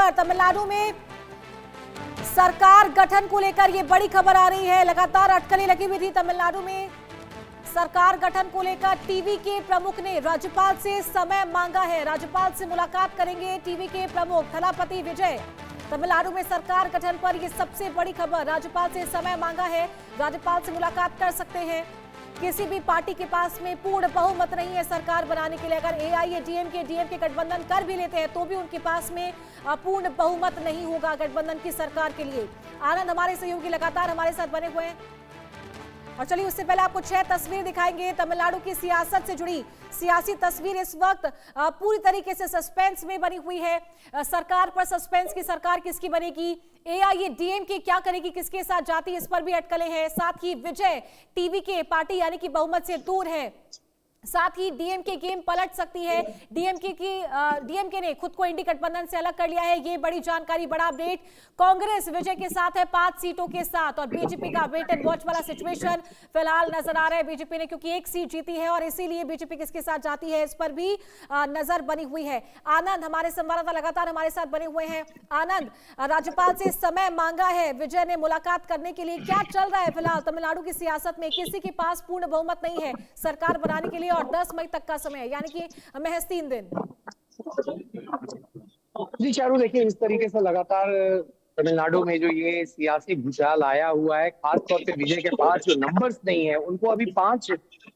खबर तमिलनाडु में सरकार गठन को लेकर ये बड़ी खबर आ रही है। लगातार अटकलें लगी हुई थी तमिलनाडु में सरकार गठन को लेकर। टीवी के प्रमुख ने राज्यपाल से समय मांगा है। राज्यपाल से मुलाकात करेंगे टीवी के प्रमुख थलापति विजय। तमिलनाडु में सरकार गठन पर यह सबसे बड़ी खबर। राज्यपाल से समय मांगा है, राज्यपाल से मुलाकात कर सकते हैं। किसी भी पार्टी के पास में पूर्ण बहुमत नहीं है सरकार बनाने के लिए। अगर एआईएडीएमके गठबंधन कर भी लेते हैं तो भी उनके पास में पूर्ण बहुमत नहीं होगा गठबंधन की सरकार के लिए। आनंद हमारे सहयोगी लगातार हमारे साथ बने हुए हैं और चलिए उससे पहले आपको 6 तस्वीर दिखाएंगे तमिलनाडु की सियासत से जुड़ी। सियासी तस्वीर इस वक्त पूरी तरीके से सस्पेंस में बनी हुई है। सरकार पर सस्पेंस की सरकार किसकी बनेगी, एआईएडीएमके क्या करेगी, किसके साथ जाती, इस पर भी अटकलें हैं। साथ ही विजय टीवी के पार्टी यानी कि बहुमत से दूर है। साथ ही डीएमके गेम पलट सकती है। डीएमके ने खुद को इंडी गठबंधन से अलग कर लिया है। ये बड़ी जानकारी, बड़ा अपडेट। कांग्रेस विजय के साथ है 5 सीटों के साथ और बीजेपी का वेट एंड वॉच वाला सिचुएशन फिलहाल नजर आ रहा है। बीजेपी ने क्योंकि 1 सीट जीती है और इसीलिए बीजेपी किसके साथ जाती है इस पर भी नजर बनी हुई है। आनंद हमारे संवाददाता लगातार हमारे साथ बने हुए हैं। आनंद, राज्यपाल से समय मांगा है विजय ने मुलाकात करने के लिए। क्या चल रहा है फिलहाल तमिलनाडु की सियासत में? किसी के पास पूर्ण बहुमत नहीं है सरकार बनाने के लिए और 10 मई तक का समय है, यानी कि महज 3 दिन। जी चारू, देखिए इस तरीके से लगातार तमिलनाडु में जो ये सियासी भूचाल आया हुआ है, खासतौर पे विजय के पास जो नंबर्स नहीं है, उनको अभी 5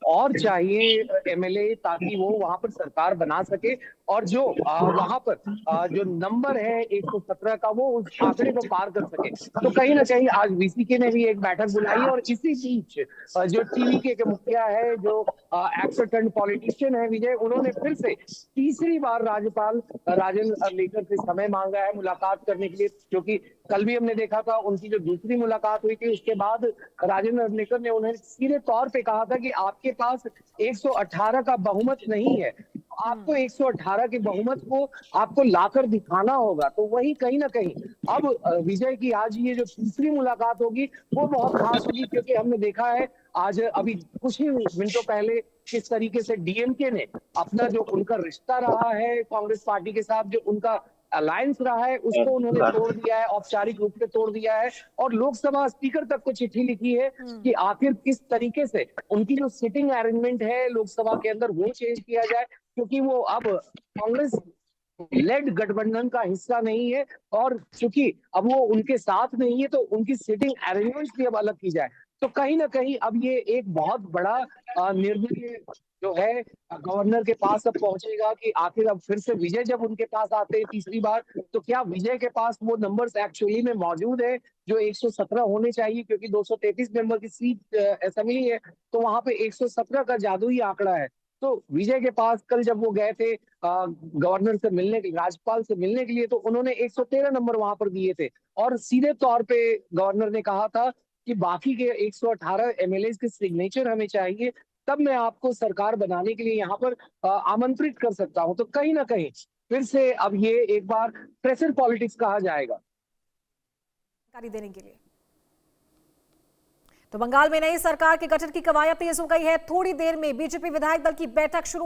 और चाहिए एमएलए ताकि वो वहां पर सरकार बना सके और जो वहां पर जो नंबर है 117 का वो उस आंकड़े को पार कर सके। तो कहीं ना कहीं आज वीसीके ने भी एक बैठक बुलाई और इसी बीच जो टीवीके के मुखिया है, जो एक्टर टर्न पॉलिटिशियन है विजय, उन्होंने फिर से तीसरी बार राज्यपाल राजेंद्र अर्लेकर से समय मांगा है मुलाकात करने के लिए। क्योंकि कल भी हमने देखा था उनकी जो दूसरी मुलाकात हुई थी उसके बाद राजेंद्र अर्लेकर ने उन्हें सीधे तौर पे कहा था कि आपके पास 118 का बहुमत नहीं है, आपको 118 के बहुमत को आपको लाकर दिखाना होगा। तो वही कहीं ना कहीं अब विजय की आज ये जो तीसरी मुलाकात होगी वो बहुत खास होगी, क्योंकि हमने देखा है आज अभी कुछ ही मिनटों पहले किस तरीके से डीएमके ने अपना जो उनका रिश्ता रहा है कांग्रेस पार्टी के साथ, जो उनका अलायंस रहा है, उसको उन्होंने तोड़ दिया है, औपचारिक रूप से तोड़ दिया है और लोकसभा स्पीकर तक को चिट्ठी लिखी है कि आखिर किस तरीके से उनकी जो सिटिंग अरेंजमेंट है लोकसभा के अंदर वो चेंज किया जाए, क्योंकि वो अब कांग्रेस लेड गठबंधन का हिस्सा नहीं है और चूंकि अब वो उनके साथ नहीं है तो उनकी सिटिंग अरेंजमेंट भी अब अलग की जाए। तो कहीं ना कहीं अब ये एक बहुत बड़ा निर्णय जो है गवर्नर के पास अब पहुंचेगा कि आखिर अब फिर से विजय जब उनके पास आते हैं तीसरी बार, तो क्या विजय के पास वो नंबर्स एक्चुअली में मौजूद है जो 117 होने चाहिए, क्योंकि 233 मेंबर की सीट असेंबली है तो वहां पे 117 का जादुई आंकड़ा है। तो विजय के पास कल जब वो गए थे गवर्नर से मिलने के लिए, राज्यपाल से मिलने के लिए, तो उन्होंने 113 नंबर वहां पर दिए थे और सीधे तौर पे गवर्नर ने कहा था कि बाकी के 118 एमएलए के सिग्नेचर हमें चाहिए, तब मैं आपको सरकार बनाने के लिए यहाँ पर आमंत्रित कर सकता हूँ। तो कहीं ना कहीं फिर से अब ये एक बार प्रेशर पॉलिटिक्स कहा जाएगा। जानकारी देने के लिए तो बंगाल में नई सरकार के गठन की कवायद तेज हो गई है। थोड़ी देर में बीजेपी विधायक दल की बैठक शुरू